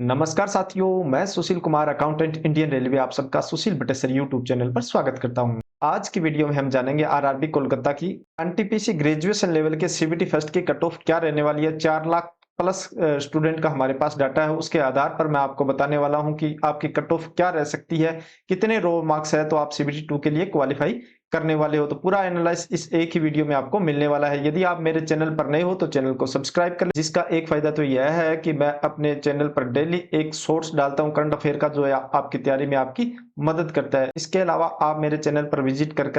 नमस्कार साथियों, मैं Sushil Kumar accountant Indian railway आप सबका सुशील बटेसर यूट्यूब चैनल पर स्वागत करता हूं। आज की वीडियो में हम जानेंगे आरआरबी कोलकाता की एनटीपीसी ग्रेजुएशन लेवल के सीबीटी फर्स्ट की कट ऑफ क्या रहने वाली है। 4 लाख प्लस स्टूडेंट का हमारे पास डाटा है। उसके आधार पर मैं आपको बताने वाला हूं कि आपकी कट ऑफ क्या रह सकती है, कितने रो मार्क्स है तो आप सीबीटी 2 के लिए क्वालिफाई करने वाले हो। तो पूरा एनालाइज इस एक ही वीडियो में आपको मिलने वाला है। यदि आप मेरे चैनल पर नए हो तो चैनल को सब्सक्राइब कर लें, जिसका एक फायदा तो यह है कि मैं अपने चैनल पर डेली एक शॉर्ट्स डालता हूं करंट अफेयर का, जो आपकी तैयारी में आपकी मदद करता है। इसके अलावा आप मेरे चैनल पर विजिट कर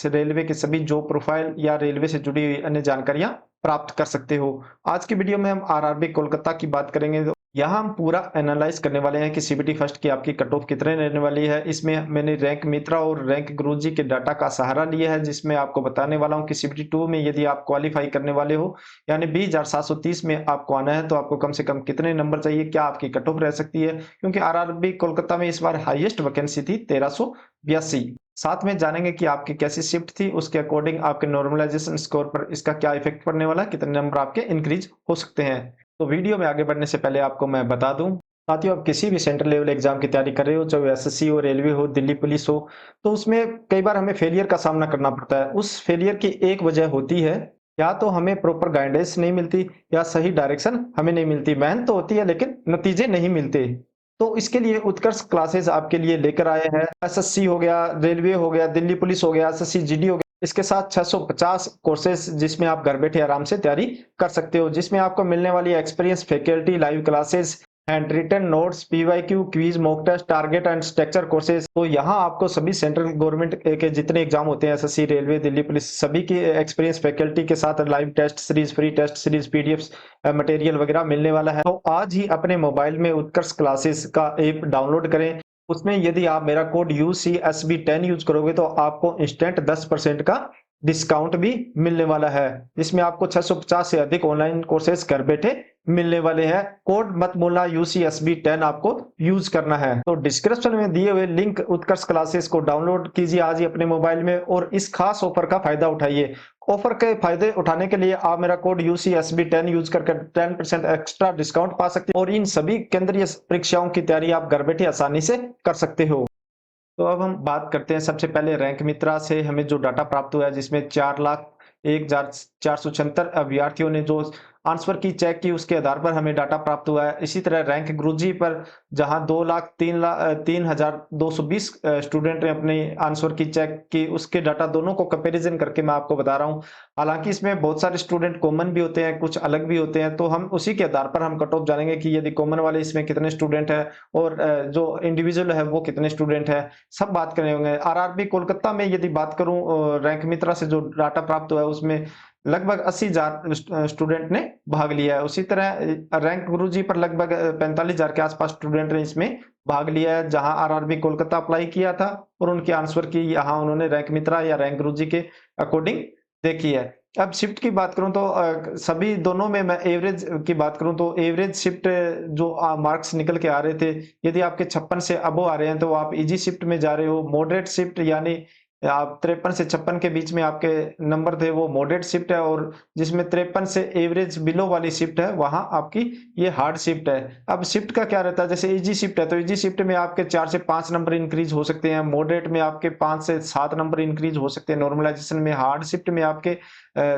रेलवे के सभी जॉब प्रोफाइल या रेलवे से जुड़ी हुई अन्य जानकारियां प्राप्त कर सकते हो। आज की वीडियो में हम आरआरबी कोलकाता की बात करेंगे। यहाँ हम पूरा एनालाइज करने वाले हैं कि सीबीटी फर्स्ट की आपकी कट ऑफ कितने रहने वाली है। इसमें मैंने रैंक मित्रा और रैंक गुरुजी के डाटा का सहारा लिया है, जिसमें आपको बताने वाला हूं कि सीबीटी 2 में यदि आप क्वालिफाई करने वाले हो, यानी 20,730 में आपको आना है, तो आपको कम से कम कितने नंबर चाहिए, क्या आपकी कट ऑफ रह सकती है। क्योंकि आरआरबी कोलकाता में इस बार हाईएस्ट वैकेंसी थी 1382। साथ में जानेंगे कि आपकी कैसी शिफ्ट थी, उसके अकॉर्डिंग आपके नॉर्मलाइजेशन स्कोर पर इसका क्या इफेक्ट पड़ने वाला है, कितने नंबर आपके इंक्रीज हो सकते हैं। तो वीडियो में आगे बढ़ने से पहले आपको मैं बता दूं, साथियों, आप किसी भी सेंट्रल लेवल एग्जाम की तैयारी कर रहे हो, चाहे एसएससी हो, रेलवे हो, दिल्ली पुलिस हो, तो उसमें कई बार हमें फेलियर का सामना करना पड़ता है। उस फेलियर की एक वजह होती है, या तो हमें प्रॉपर गाइडेंस नहीं मिलती या सही डायरेक्शन हमें नहीं मिलती। मेहनत तो होती है लेकिन नतीजे नहीं मिलते। तो इसके लिए उत्कर्ष क्लासेस आपके लिए लेकर आए हैं। एसएससी हो गया, रेलवे हो गया, दिल्ली पुलिस हो गया, एसएससी जीडी हो गया, इसके साथ 650 कोर्सेज जिसमें आप घर बैठे आराम से तैयारी कर सकते हो, जिसमें आपको मिलने वाली experience faculty, live classes, handwritten notes, PYQ, quiz, mock test, target and structure courses. तो यहाँ आपको सभी सेंट्रल गवर्नमेंट के जितने एग्जाम होते हैं, एसएससी, रेलवे, दिल्ली पुलिस, सभी की एक्सपीरियंस फैकल्टी के साथ live test series, free test series, PDF material वगैरह मिलने वाला है। तो आज ही अपने मोबाइल में उत्कर्ष क्लासेस का ऐप डाउनलोड करें। उसमें यदि आप मेरा कोड UCSB10 यूज करोगे तो आपको इंस्टेंट 10% का डिस्काउंट भी मिलने वाला है, जिसमें आपको 650 से अधिक ऑनलाइन कोर्सेज घर बैठे मिलने वाले हैं। कोड मत भूलना, UCSB10 आपको यूज करना है। तो डिस्क्रिप्शन में दिए हुए लिंक उत्कर्ष क्लासेस को डाउनलोड कीजिए आज ही अपने मोबाइल में और इस खास ऑफर का फायदा उठाइए। ऑफर के फायदे उठाने के लिए आप मेरा कोड UCSB10 यूज करके 10% एक्स्ट्रा डिस्काउंट पा सकते हैं और इन सभी केंद्रीय परीक्षाओं की तैयारी आप घर बैठे आसानी से कर सकते हो। तो अब हम बात करते हैं सबसे पहले रैंक मित्रा से हमें जो डाटा प्राप्त हुआ है, जिसमें 4,01,476 अभ्यर्थियों ने जो आंसर की चेक की, उसके आधार पर हमें डाटा प्राप्त हुआ है। इसी तरह रैंक गुरुजी पर जहां 2,03,220 स्टूडेंट ने अपनी आंसर की चेक की, उसके डाटा दोनों को कंपैरिजन करके मैं आपको बता रहा हूं। हालांकि इसमें बहुत सारे स्टूडेंट कॉमन भी होते हैं, कुछ अलग भी होते हैं, तो हम उसी के आधार पर हम कट ऑफ जानेंगे कि यदि कॉमन वाले इसमें कितने स्टूडेंट है और जो इंडिविजुअल है वो कितने स्टूडेंट है, सब बात करने होंगे। आरआरबी कोलकाता में यदि बात करूं, रैंक मित्रा से जो डाटा प्राप्त हुआ है उसमें लगभग 80,000 स्टूडेंट ने भाग लिया है। उसी तरह रैंक गुरुजी पर लगभग 45,000 के आसपास स्टूडेंट ने इसमें भाग लिया है, जहां आरआरबी कोलकाता अप्लाई किया था और उनके आंसर की यहाँ उन्होंने रैंक मित्रा या रैंक गुरुजी के अकॉर्डिंग देखी है। अब शिफ्ट की बात करूं तो सभी दोनों में मैं एवरेज की बात करूं तो एवरेज शिफ्ट जो मार्क्स निकल के आ रहे थे, यदि आपके 56 से अबो आ रहे हैं तो आप इजी शिफ्ट में जा रहे हो। मॉडरेट शिफ्ट यानी आप 53 से 56 के बीच में आपके नंबर थे, वो मॉडरेट शिफ्ट है, और जिसमें 53 से एवरेज बिलो वाली शिफ्ट है वहां आपकी ये हार्ड शिफ्ट है। अब शिफ्ट का क्या रहता है, जैसे इजी शिफ्ट है तो इजी शिफ्ट में आपके 4 से 5 नंबर इंक्रीज हो सकते हैं, मॉडरेट में आपके 5 से 7 नंबर इंक्रीज हो सकते हैं, नॉर्मलाइजेशन में, हार्ड शिफ्ट में आपके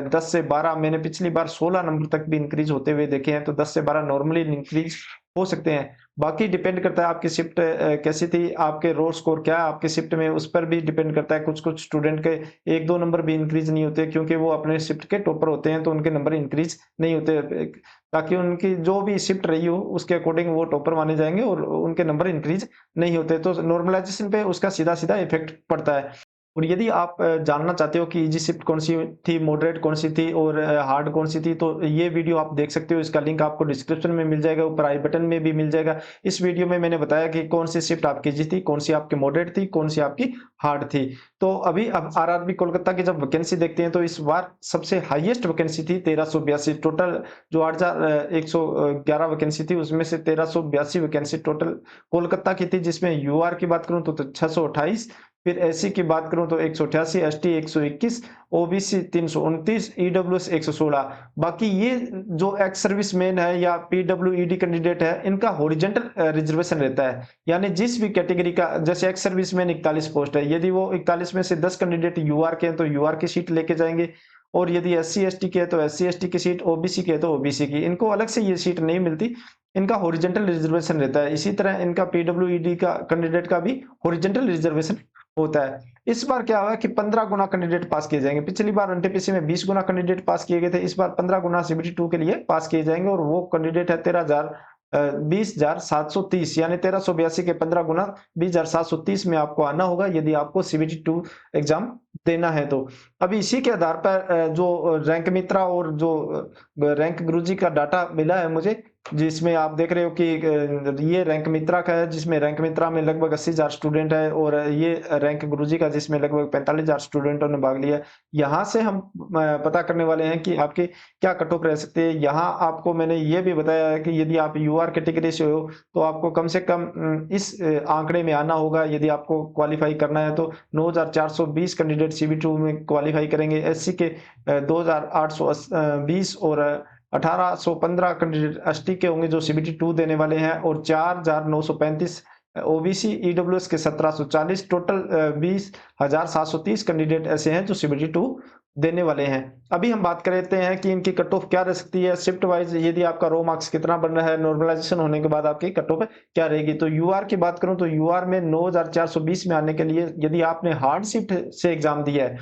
10 से 12, मैंने पिछली बार 16 नंबर तक भी इंक्रीज होते हुए देखे हैं, तो 10 से 12 नॉर्मली इंक्रीज हो सकते हैं। बाकी डिपेंड करता है आपकी शिफ्ट कैसी थी, आपके रो स्कोर क्या है आपकी शिफ्ट में, उस पर भी डिपेंड करता है। कुछ कुछ स्टूडेंट के 1-2 नंबर भी इंक्रीज नहीं होते, क्योंकि वो अपने शिफ्ट के टॉपर होते हैं, तो उनके नंबर इंक्रीज नहीं होते, ताकि उनकी जो भी शिफ्ट रही हो उसके अकॉर्डिंग वो टॉपर माने जाएंगे और उनके नंबर इंक्रीज नहीं होते। तो नॉर्मलाइजेशन पे उसका सीधा सीधा इफेक्ट पड़ता है। और यदि आप जानना चाहते हो कि इजी शिफ्ट कौन सी थी, मॉडरेट कौन सी थी और हार्ड कौन सी थी, तो ये वीडियो आप देख सकते हो। इसका लिंक आपको डिस्क्रिप्शन में मिल जाएगा, ऊपर आई बटन में भी मिल जाएगा। इस वीडियो में मैंने बताया कि कौन सी शिफ्ट आपकी इजी थी, कौन सी आपकी मॉडरेट थी, कौन सी आपकी हार्ड थी। तो अभी अब आरआरबी कोलकाता की जब वैकेंसी देखते हैं तो इस बार सबसे हाईएस्ट वैकेंसी थी 1382। टोटल जो 8,111 वैकेंसी थी उसमें से 1382 वैकेंसी टोटल कोलकाता की थी, जिसमें यूआर की बात करूं तो 628, फिर एससी की बात करूं तो 188, एसटी 121, ओबीसी 329, ईडब्ल्यूएस 116। बाकी ये जो एक्स सर्विसमैन है या पीडब्ल्यूईडी कैंडिडेट है, इनका हॉरिजॉन्टल रिजर्वेशन रहता है। यानी जिस भी कैटेगरी का, जैसे एक्स सर्विसमैन 41 पोस्ट है, यदि वो 41 में से 10 कैंडिडेट यूआर के हैं तो यूआर की सीट लेके जाएंगे, और यदि एससी एसटी के है तो एससी एसटी की सीट, ओबीसी के है तो ओबीसी की। इनको अलग से ये सीट नहीं मिलती, इनका हॉरिजॉन्टल रिजर्वेशन रहता है। इसी तरह इनका पीडब्ल्यूईडी का कैंडिडेट का भी हॉरिजॉन्टल रिजर्वेशन होता है। इस बार क्या हुआ कि 15 गुना कैंडिडेट पास किए जाएंगे। पिछली बार एनटीपीसी में 20 गुना कैंडिडेट पास किए गए थे, इस बार 15 गुना सीबीटी 2 के लिए पास किए जाएंगे, और वो कैंडिडेट है 20,730, यानी 1382 के 15 गुना 20,730 में आपको आना होगा यदि आपको सीबीटी 2 एग्जाम देना है तो। अभी इसी के आधार पर जो रैंक मित्रा और जो रैंक गुरुजी का डाटा मिला है मुझे, जिसमें आप देख रहे हो कि ये रैंक मित्रा का है, जिसमें रैंक मित्रा में लगभग 80,000 स्टूडेंट है, और ये रैंक गुरुजी का जिसमें लगभग 45,000 स्टूडेंटों ने भाग लिया। यहाँ से हम पता करने वाले हैं कि आपकी क्या कट ऑफ रह सकती है। यहाँ आपको मैंने ये भी बताया है कि यदि आप यूआर कैटेगरी से हो तो आपको कम से कम इस आंकड़े में आना होगा। यदि आपको क्वालिफाई करना है तो 9,420 कैंडिडेट सीबी2 में क्वालिफाई करेंगे। एससी के 2,820 और 1815 कैंडिडेट एसटी के होंगे जो सीबीटी 2 देने वाले हैं, और 4,935 ओबीसी, ईडब्ल्यूएस के 1740, टोटल 20,730 कैंडिडेट ऐसे हैं जो सीबीटी 2 देने वाले हैं। अभी हम बात करते हैं कि इनकी कट ऑफ क्या रह सकती है शिफ्ट वाइज। यदि आपका रो मार्क्स कितना बन रहा है, नॉर्मलाइजेशन होने के बाद आपकी कट ऑफ क्या रहेगी। तो यूआर की बात करूं तो यूआर में 9,420 में आने के लिए यदि आपने हार्ड शिफ्ट से एग्जाम दिया है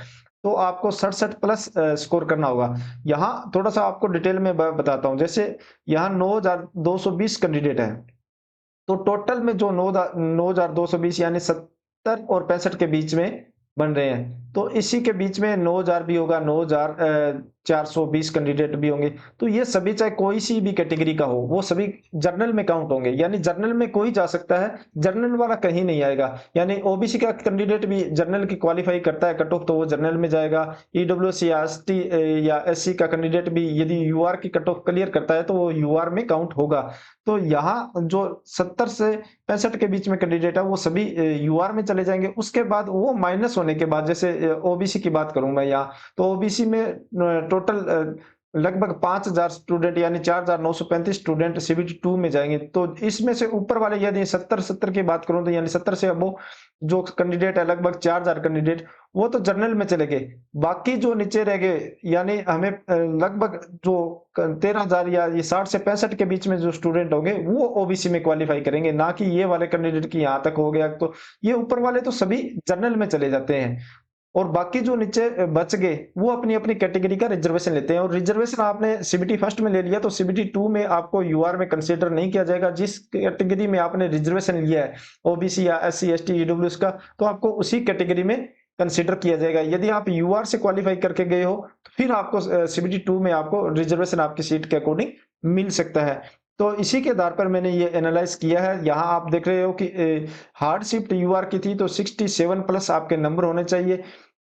तो आपको 67 प्लस स्कोर करना होगा। यहाँ थोड़ा सा आपको डिटेल में बताता हूँ। जैसे यहाँ 9,220 कैंडिडेट है, तो टोटल में जो 9,220 यानी 70 और 65 के बीच में बन रहे हैं, तो इसी के बीच में 9,000 भी होगा, 9,420 कैंडिडेट भी होंगे। तो ये सभी चाहे कोई सी भी कैटेगरी का हो, वो सभी जर्नल में काउंट होंगे। यानी जर्नल में कोई जा सकता है, जर्नल वाला कहीं नहीं आएगा। यानी ओबीसी का कैंडिडेट भी जर्नल की क्वालिफाई करता है कट ऑफ, तो वो जर्नल में जाएगा। ईडब्ल्यूएस या एसटी या एससी का कैंडिडेट भी यदि यूआर की कट ऑफ क्लियर करता है तो वो यूआर में काउंट होगा। तो यहाँ जो 70 से 65 के बीच में कैंडिडेट है वो सभी यूआर में चले जाएंगे। उसके बाद वो माइनस होने के बाद, जैसे ओबीसी की बात करूं मैं यहाँ, तो ओबीसी में टोटल लगभग 5,000 स्टूडेंट यानी 4,935 स्टूडेंट सीबीटी 2 में जाएंगे। तो इसमें से ऊपर वाले यदि 70 की बात करूं तो यानी 70 से अब जो कैंडिडेट है लगभग 4,000 कैंडिडेट, वो तो जर्नल में चले गए। बाकी जो नीचे रह गए, यानी हमें लगभग जो 13,000 या ये 60 से 65 के बीच में जो स्टूडेंट होंगे वो ओबीसी में क्वालिफाई करेंगे, ना कि ये वाले कैंडिडेट की यहाँ तक हो गया। तो ये ऊपर वाले तो सभी जर्नल में चले जाते हैं, और बाकी जो नीचे बच गए वो अपनी अपनी कैटेगरी का रिजर्वेशन लेते हैं। और रिजर्वेशन आपने सीबीटी फर्स्ट में ले लिया तो सीबीटी 2 में आपको यूआर में कंसीडर नहीं किया जाएगा। जिस कैटेगरी में आपने रिजर्वेशन लिया है, ओबीसी या एससी एसटी ईडब्ल्यूएस का, तो आपको उसी कैटेगरी में कंसीडर किया जाएगा। यदि आप यूआर से क्वालिफाई करके गए हो तो फिर आपको सीबीटी 2 में आपको रिजर्वेशन आपकी सीट के अकॉर्डिंग मिल सकता है। तो इसी के आधार पर मैंने ये एनालाइज किया है। यहाँ आप देख रहे हो कि हार्ड शिफ्ट यूआर की थी तो 67 प्लस आपके नंबर होने चाहिए,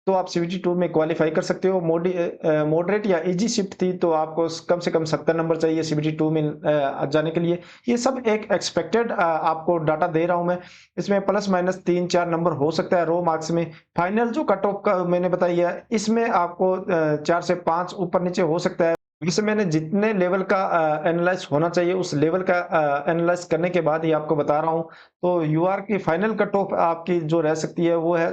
तो आप सीबीटी 2 में क्वालिफाई कर सकते हो। मॉडरेट या इजी शिफ्ट थी तो आपको कम से कम 70 नंबर चाहिए सीबीटी 2 में जाने के लिए। ये सब एक एक्सपेक्टेड आपको डाटा दे रहा हूं मैं। इसमें प्लस माइनस 3-4 नंबर हो सकता है रो मार्क्स में। फाइनल जो कट ऑफ का मैंने बताई है इसमें आपको 4 से 5 ऊपर नीचे हो सकता है। वैसे मैंने जितने लेवल का एनालाइज होना चाहिए उस लेवल का एनालाइज करने के बाद ही आपको बता रहा हूं। तो यूआर की फाइनल कट ऑफ आपकी जो रह सकती है वो है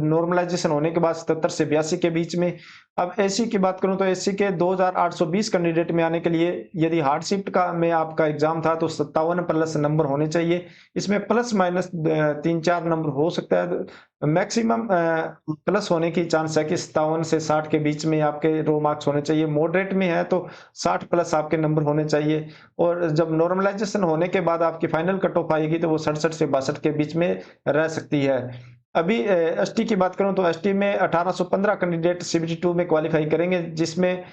नॉर्मलाइजेशन होने के बाद 77 से 82 के बीच में। अब एससी की बात करूं तो एससी के 2,820 कैंडिडेट में आने के लिए यदि हार्ड शिफ्ट का में आपका एग्जाम था तो 57 प्लस नंबर होने चाहिए। इसमें प्लस माइनस 3-4 नंबर हो सकता है, मैक्सिमम प्लस होने की चांस है कि 57 से 60 के बीच में आपके रो मार्क्स होने चाहिए। मॉडरेट में है तो 60 प्लस आपके नंबर होने चाहिए, और जब नॉर्मलाइजेशन होने के बाद आपकी फाइनल कट ऑफ आएगी तो वो 67 से 62 के बीच में रह सकती है। अभी एसटी की बात करूं तो एसटी में 1815 कैंडिडेट सीबीटी 2 में क्वालिफाई करेंगे, जिसमें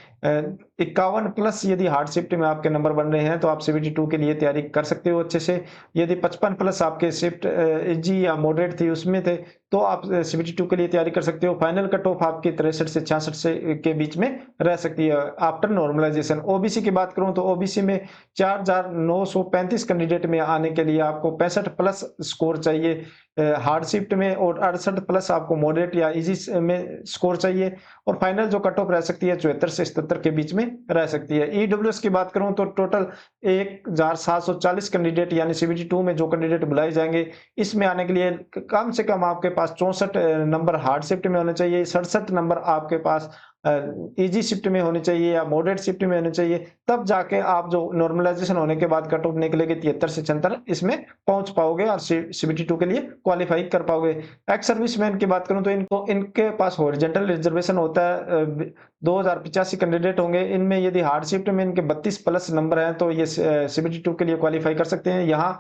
51 प्लस यदि हार्ड शिफ्ट में आपके नंबर बन रहे हैं तो आप सीबीटी 2 के लिए तैयारी कर सकते हो अच्छे से। यदि 55 प्लस आपके शिफ्ट इजी या मॉडरेट थी उसमें थे तो आप सीबीटी 2 के लिए तैयारी कर सकते हो। फाइनल कट ऑफ आपकी 63 से 66 से के बीच में रह सकती है आफ्टर नॉर्मलाइजेशन। ओबीसी की बात करूं तो ओबीसी में 4,935 कैंडिडेट में आने के लिए आपको 65 प्लस स्कोर चाहिए हार्ड शिफ्ट में, और 68 प्लस आपको मॉडरेट या इजी में स्कोर चाहिए और फाइनल जो कट ऑफ रह सकती है 74 से 77 के बीच में रह सकती है। ईडब्ल्यूएस की बात करूं तो टोटल 1740 कैंडिडेट यानी सीबीटी 2 में जो कैंडिडेट बुलाए जाएंगे, इसमें आने के लिए कम से कम आपके पास 64 नंबर हार्ड शिफ्ट में होने चाहिए, 67 नंबर आपके पास इजी शिफ्ट में होनी चाहिए या मॉडरेट शिफ्ट में होनी चाहिए, तब जाके आप जो नॉर्मलाइजेशन होने के बाद कट ऑफ निकलेगी 73 से 76 इसमें पहुंच पाओगे और सीबीटी 2 के लिए क्वालिफाई कर पाओगे। एक्स सर्विसमैन की बात करूं तो इनके पास हॉरिजॉन्टल रिजर्वेशन होता है, 2085 कैंडिडेट होंगे। इनमें यदि हार्ड शिफ्ट में इनके 32 प्लस नंबर हैं तो ये सीबीटी 2 के लिए क्वालिफाई कर सकते हैं। यहाँ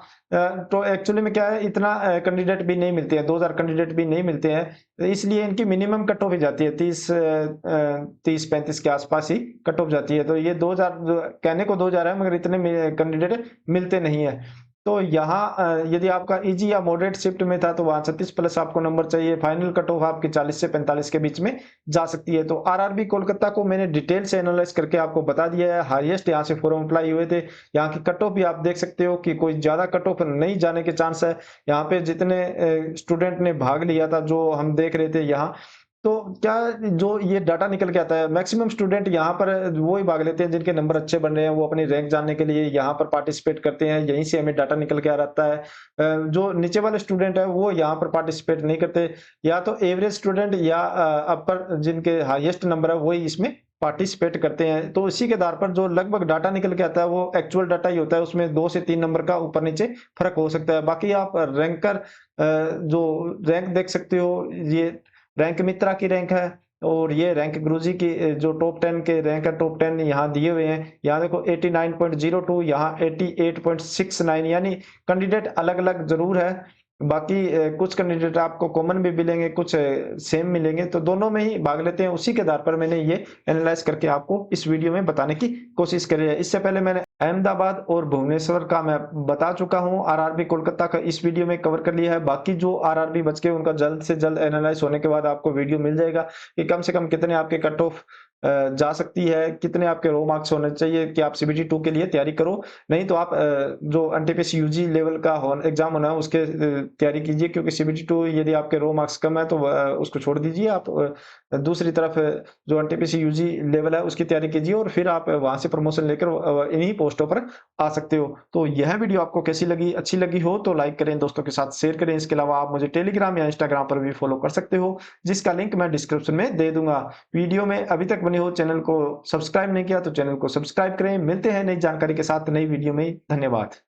तो एक्चुअली में क्या है, इतना कैंडिडेट भी नहीं मिलते हैं, 2000 कैंडिडेट भी नहीं मिलते हैं, तो इसलिए इनकी मिनिमम कट ऑफ ही जाती है 30-35 के आसपास ही कट ऑफ जाती है। तो ये 2000 कहने को 2000 है मगर इतने कैंडिडेट मिलते नहीं है। तो यहाँ यदि आपका इजी या मॉडरेट शिफ्ट में था तो वहां 36 प्लस आपको नंबर चाहिए। फाइनल कट ऑफ आपकी 40 से 45 के बीच में जा सकती है। तो आरआरबी कोलकाता को मैंने डिटेल से एनालाइज करके आपको बता दिया है। हाईएस्ट यहाँ से फॉर्म अप्लाई हुए थे, यहाँ की कट ऑफ भी आप देख सकते हो कि कोई ज्यादा कट ऑफ नहीं जाने के चांस है। यहाँ पे जितने स्टूडेंट ने भाग लिया था जो हम देख रहे थे यहाँ, तो क्या जो ये डाटा निकल के आता है, मैक्सिमम स्टूडेंट यहाँ पर वो ही भाग लेते हैं जिनके नंबर अच्छे बन रहे हैं, वो अपनी रैंक जानने के लिए यहाँ पर पार्टिसिपेट करते हैं, यहीं से हमें डाटा निकल के आ रहता है। जो नीचे वाले स्टूडेंट है वो यहाँ पर पार्टिसिपेट नहीं करते, या तो एवरेज स्टूडेंट या अपर जिनके हाईएस्ट नंबर है वही इसमें पार्टिसिपेट करते हैं। तो इसी के आधार पर जो लगभग डाटा निकल के आता है वो एक्चुअल डाटा ही होता है, उसमें 2 से 3 नंबर का ऊपर नीचे फर्क हो सकता है। बाकी आप रैंकर जो रैंक देख सकते हो, ये रैंक मित्रा की रैंक है और ये रैंक गुरुजी की जो टॉप 10 के रैंक है, टॉप 10 यहाँ दिए हुए हैं। यहाँ देखो 89.02, यहाँ 88.69, यानी कैंडिडेट अलग अलग जरूर है। बाकी कुछ कैंडिडेट आपको कॉमन भी मिलेंगे, कुछ सेम मिलेंगे, तो दोनों में ही भाग लेते हैं। उसी के आधार पर मैंने ये एनालाइज करके आपको इस वीडियो में बताने की कोशिश करी है। इससे पहले मैंने अहमदाबाद और भुवनेश्वर का मैं बता चुका हूं, आरआरबी कोलकाता का इस वीडियो में कवर कर लिया है। बाकी जो आरआरबी बच के उनका जल्द से जल्द एनालाइज होने के बाद आपको वीडियो मिल जाएगा कि कम से कम कितने आपके कट ऑफ जा सकती है, कितने आपके रो मार्क्स होने चाहिए कि आप सीबीटी 2 के लिए तैयारी करो। नहीं तो आप जो एनटीपीसी यूजी लेवल का एग्जाम होना है उसके तैयारी कीजिए, क्योंकि सीबीटी 2 यदि आपके रो मार्क्स कम है तो उसको छोड़ दीजिए। आप दूसरी तरफ जो एनटीपीसी यूजी लेवल है उसकी तैयारी कीजिए और फिर आप वहां से प्रमोशन लेकर इन्हीं पोस्टों पर आ सकते हो। तो यह वीडियो आपको कैसी लगी, अच्छी लगी हो तो लाइक करें, दोस्तों के साथ शेयर करें। इसके अलावा आप मुझे टेलीग्राम या इंस्टाग्राम पर भी फॉलो कर सकते हो, जिसका लिंक मैं डिस्क्रिप्शन में दे दूंगा। वीडियो में अभी तक बने हो, चैनल को सब्सक्राइब नहीं किया तो चैनल को सब्सक्राइब करें। मिलते हैं नई जानकारी के साथ नई वीडियो में। धन्यवाद।